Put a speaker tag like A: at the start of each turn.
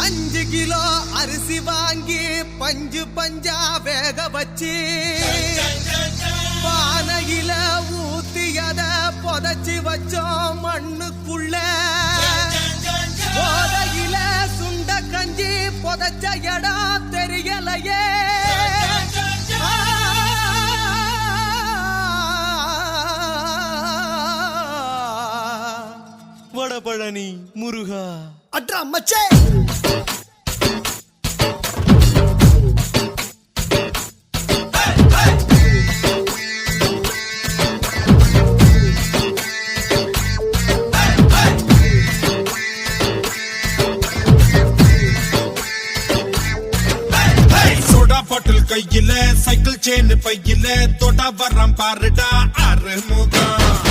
A: 5 kilo அரிசி வாங்கி பஞ்சு பஞ்சா வேக வச்சு பானையில ஊத்தியத புதைச்சி வச்சோம் மண்ணுக்குள்ள. போதையில சுண்ட கஞ்சி புதைச்ச இடம் தெரியலையே. வடபழனி முருகா
B: அட்ரா மச்சே.
C: கையில சைக்கிள் செயின் பையில தொட வரம் பாருடா அறுமுகம்.